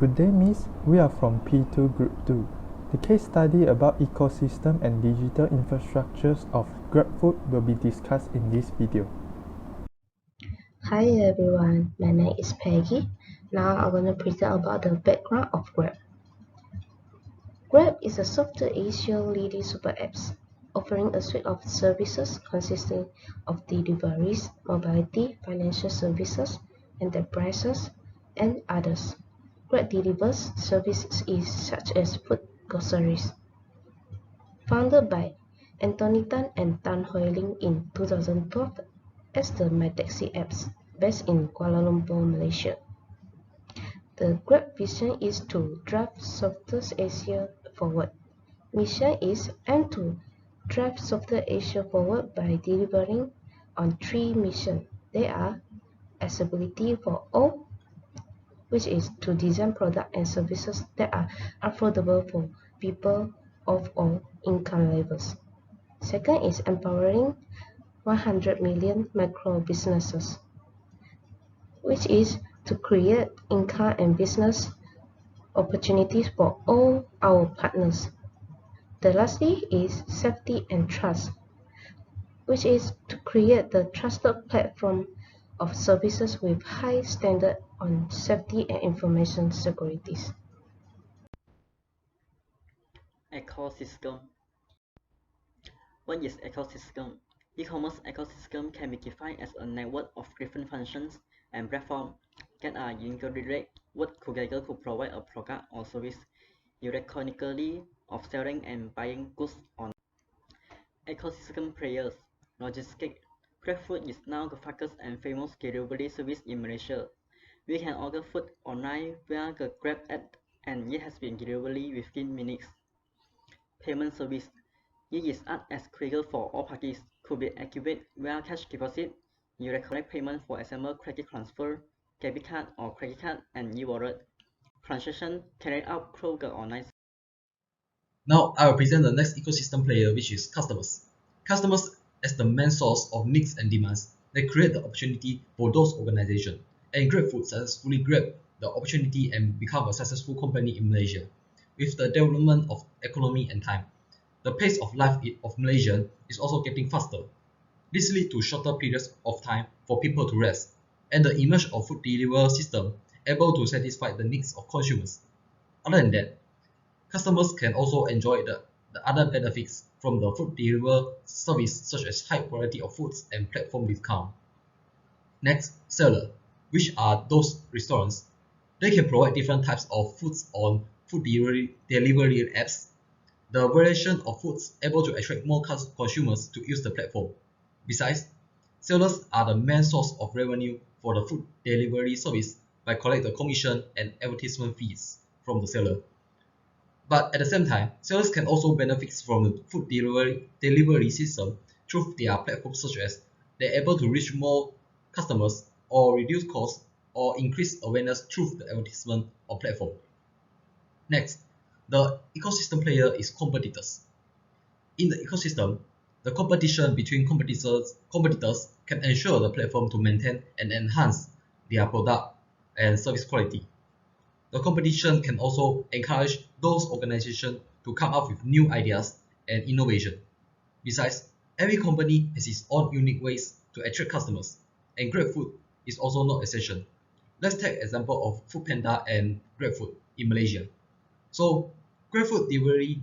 Good day, Miss. We are from P2G2. The case study about ecosystem and digital infrastructures of GrabFood will be discussed in this video. Hi everyone, my name is Peggy. Now I'm going to present about the background of Grab. Grab is a Southeast Asia leading super apps, offering a suite of services consisting of deliveries, mobility, financial services, enterprises, and others. Grab delivers services such as food groceries. Founded by Anthony Tan and Tan Hoi Ling in 2012 as the MyTaxi apps based in Kuala Lumpur, Malaysia. The Grab vision is to drive Southeast Asia forward. Mission is aim to drive Southeast Asia forward by delivering on three missions. They are accessibility for all, which is to design products and services that are affordable for people of all income levels. Second is empowering 100 million micro businesses, which is to create income and business opportunities for all our partners. The lastly is safety and trust, which is to create the trusted platform of services with high standard on safety and information security. Ecosystem. What is ecosystem? E-commerce ecosystem can be defined as a network of different functions and platforms that are integrated work together to provide a product or service electronically of selling and buying goods online. Ecosystem players. Logistics. GrabFood is now the fastest and famous delivery service in Malaysia. We can order food online via the Grab app and it has been delivered within minutes. Payment service. It is as quicker for all parties, could be activated via cash deposit, electronic payment, for example credit transfer, debit card or credit card, and e-wallet. Transaction carried out through the online. Now I will present the next ecosystem player, which is customers. Customers as the main source of needs and demands, they create the opportunity for those organizations, and GrabFood successfully grabbed the opportunity and become a successful company in Malaysia. With the development of economy and time, the pace of life of Malaysians is also getting faster. This leads to shorter periods of time for people to rest, and the emergence of food delivery system able to satisfy the needs of consumers. Other than that, customers can also enjoy the other benefits from the food delivery service, such as high quality of foods and platform discount. Next, seller, which are those restaurants. They can provide different types of foods on food delivery apps. The variation of foods able to attract more consumers to use the platform. Besides, sellers are the main source of revenue for the food delivery service by collecting the commission and advertisement fees from the seller. But at the same time, sellers can also benefit from the food delivery system through their platforms, such as they're able to reach more customers or reduce costs or increase awareness through the advertisement or platform. Next, the ecosystem player is competitors. In the ecosystem, the competition between competitors can ensure the platform to maintain and enhance their product and service quality. The competition can also encourage those organizations to come up with new ideas and innovation. Besides, every company has its own unique ways to attract customers, and GrabFood is also no exception. Let's take example of Foodpanda and GrabFood in Malaysia. So GrabFood delivery,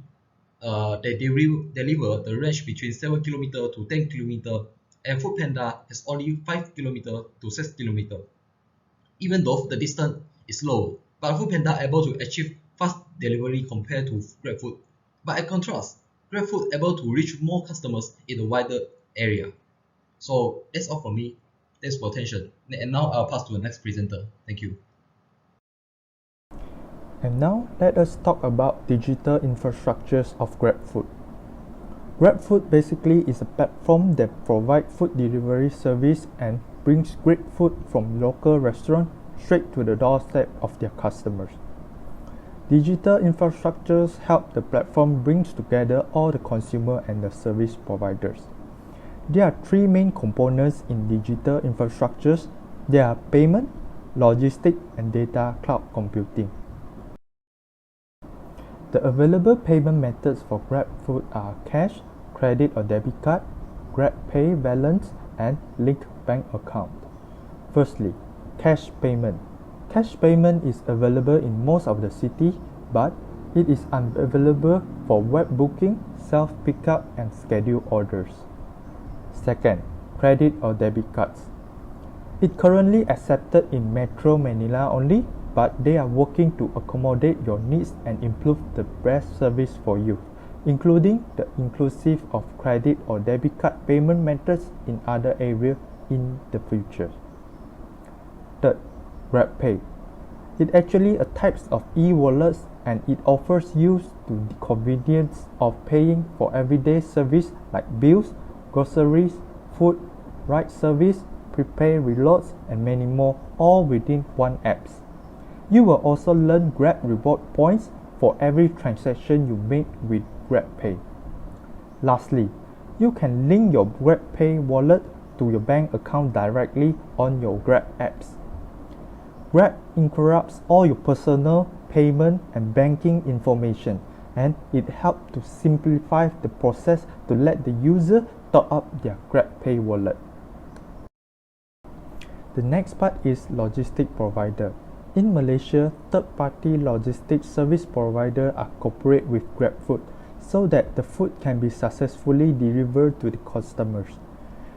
they deliver the range between 7 km to 10 km, and Foodpanda has only 5 km to 6 km. Even though the distance is low, but Foodpanda able to achieve fast delivery compared to GrabFood. But in contrast, GrabFood able to reach more customers in a wider area. So that's all from me. Thanks for attention. And now I'll pass to the next presenter. Thank you. And now let us talk about digital infrastructures of GrabFood. GrabFood basically is a platform that provides food delivery service and brings great food from local restaurants straight to the doorstep of their customers. Digital infrastructures help the platform brings together all the consumer and the service providers. There are three main components in digital infrastructures. They are payment, logistics, and data cloud computing. The available payment methods for GrabFood are cash, credit or debit card, GrabPay balance, and linked bank account. Firstly, cash payment. Cash payment is available in most of the city, but it is unavailable for web booking, self-pickup, and scheduled orders. Second, credit or debit cards. It currently accepted in Metro Manila only, but they are working to accommodate your needs and improve the best service for you, including the inclusive of credit or debit card payment methods in other areas in the future. Third, GrabPay. It actually a type of e-wallets, and it offers you the convenience of paying for everyday service like bills, groceries, food, ride service, prepaid reloads, and many more, all within one app. You will also learn Grab reward points for every transaction you make with GrabPay. Lastly, you can link your GrabPay wallet to your bank account directly on your Grab apps. Grab encrypts all your personal, payment, and banking information, and it helps to simplify the process to let the user top up their GrabPay wallet. The next part is logistic provider. In Malaysia, third-party logistics service providers are cooperate with GrabFood so that the food can be successfully delivered to the customers.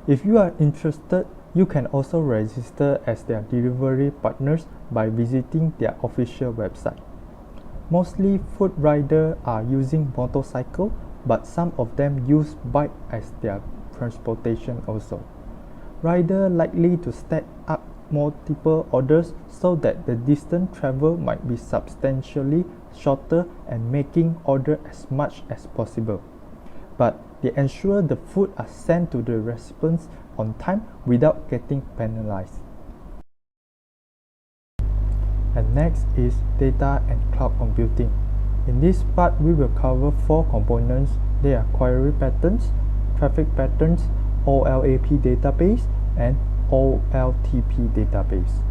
If you are interested, you can also register as their delivery partners by visiting their official website. Mostly food riders are using motorcycle, but some of them use bike as their transportation also. Riders likely to stack up multiple orders so that the distance traveled might be substantially shorter and making order as much as possible. But they ensure the food are sent to the recipients on time without getting penalized. And next is data and cloud computing. In this part, we will cover 4 components. They are query patterns, traffic patterns, OLAP database, and OLTP database.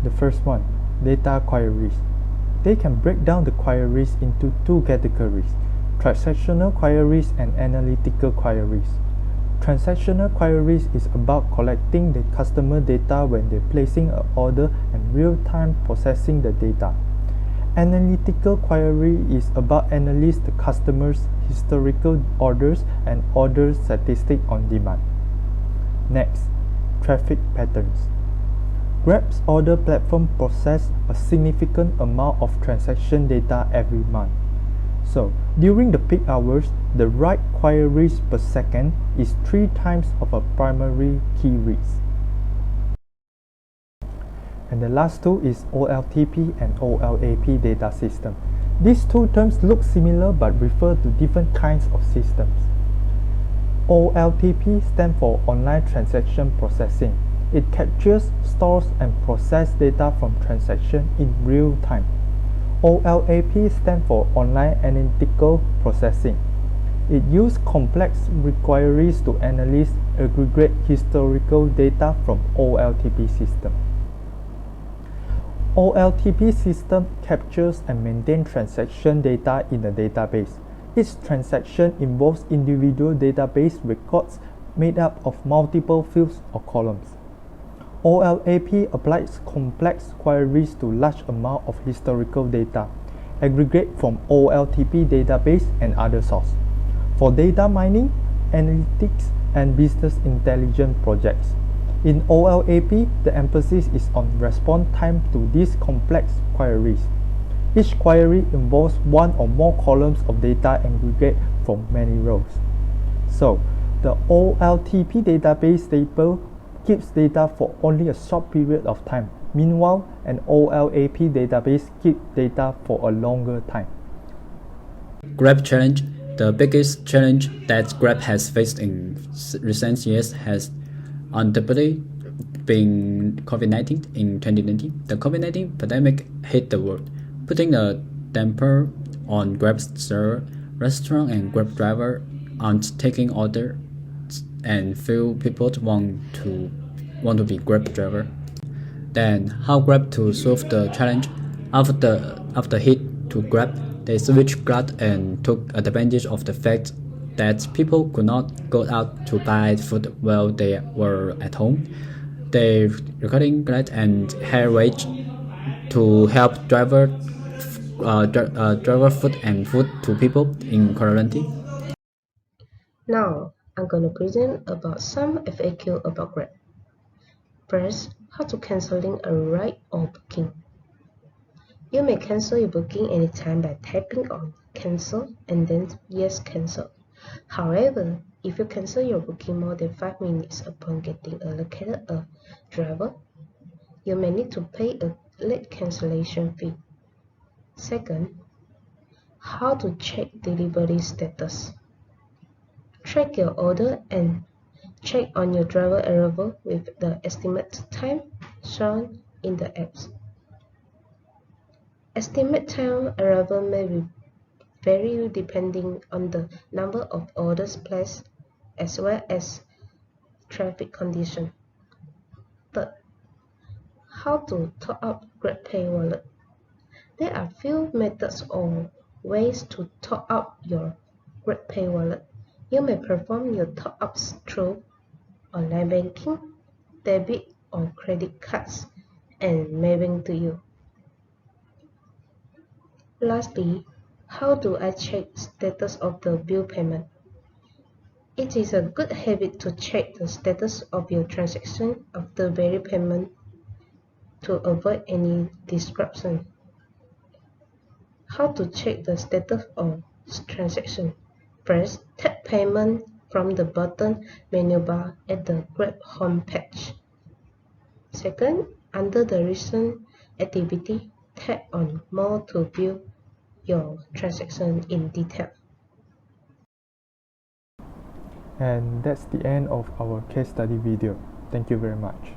The first one, data queries. They can break down the queries into 2 categories, transactional queries and analytical queries. Transactional queries is about collecting the customer data when they're placing an order and real-time processing the data. Analytical query is about analyze the customer's historical orders and order statistics on demand. Next, traffic patterns. Grab's order platform processes a significant amount of transaction data every month. So, during the peak hours, the write queries per second is 3 times of a primary key reads. And the last two is OLTP and OLAP data system. These two terms look similar but refer to different kinds of systems. OLTP stands for Online Transaction Processing. It captures, stores, and processes data from transactions in real time. OLAP stands for Online Analytical Processing. It uses complex queries to analyze, aggregate historical data from OLTP system. OLTP system captures and maintains transaction data in a database. Each transaction involves individual database records made up of multiple fields or columns. OLAP applies complex queries to large amounts of historical data, aggregate from OLTP database and other sources, for data mining, analytics, and business intelligence projects. In OLAP, the emphasis is on response time to these complex queries. Each query involves one or more columns of data aggregate from many rows. So, the OLTP database table keeps data for only a short period of time. Meanwhile, an OLAP database keeps data for a longer time. Grab challenge. The biggest challenge that Grab has faced in recent years has undoubtedly been COVID-19 in 2020. The COVID-19 pandemic hit the world, putting a damper on Grab's server. Restaurant and Grab driver aren't taking orders, and few people want to be Grab driver. Then how Grab to solve the challenge? After hit to Grab, they switched Grab and took advantage of the fact that people could not go out to buy food while they were at home. They recording Grab and higher wage to help driver food and food to people in quarantine. Now, I'm gonna present about some FAQ about Grab. First, how to canceling a ride or booking. You may cancel your booking anytime by tapping on cancel and then yes cancel. However, if you cancel your booking more than 5 minutes upon getting allocated a driver, you may need to pay a late cancellation fee. Second, how to check delivery status. Track your order and check on your driver arrival with the estimated time shown in the apps. Estimate time arrival may vary depending on the number of orders placed as well as traffic condition. Third, how to top up GrabPay wallet. There are few methods or ways to top up your GrabPay wallet. You may perform your top-ups through online banking, debit or credit cards, and mailing to you. Lastly, how do I check status of the bill payment? It is a good habit to check the status of your transaction after every payment to avoid any disruption. How to check the status of transaction? First, tap payment from the bottom menu bar at the Grab homepage. Second, under the recent activity, tap on More to view your transaction in detail. And that's the end of our case study video. Thank you very much.